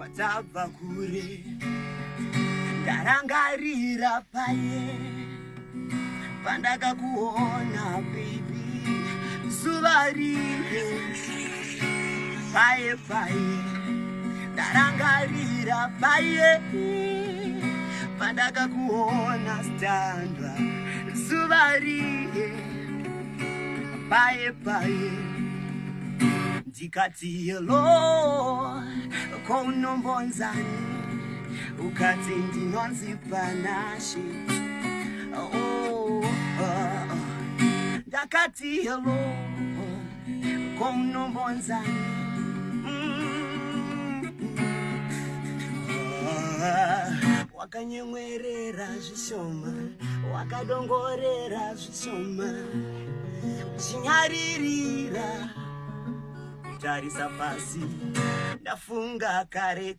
kwatabva kure ndarangarira paye pandakakuona baby zuva rimwe paye ndarangarira paye pandakakuona standwa zuva rimwe paye ndikati hello kounombonzani ukati ndinonzi Panache ndakati hello kounombonzani wakanyemwerera zvishoma wakadongorera zvishoma chinyaririra tarisa pasi ndafunga kare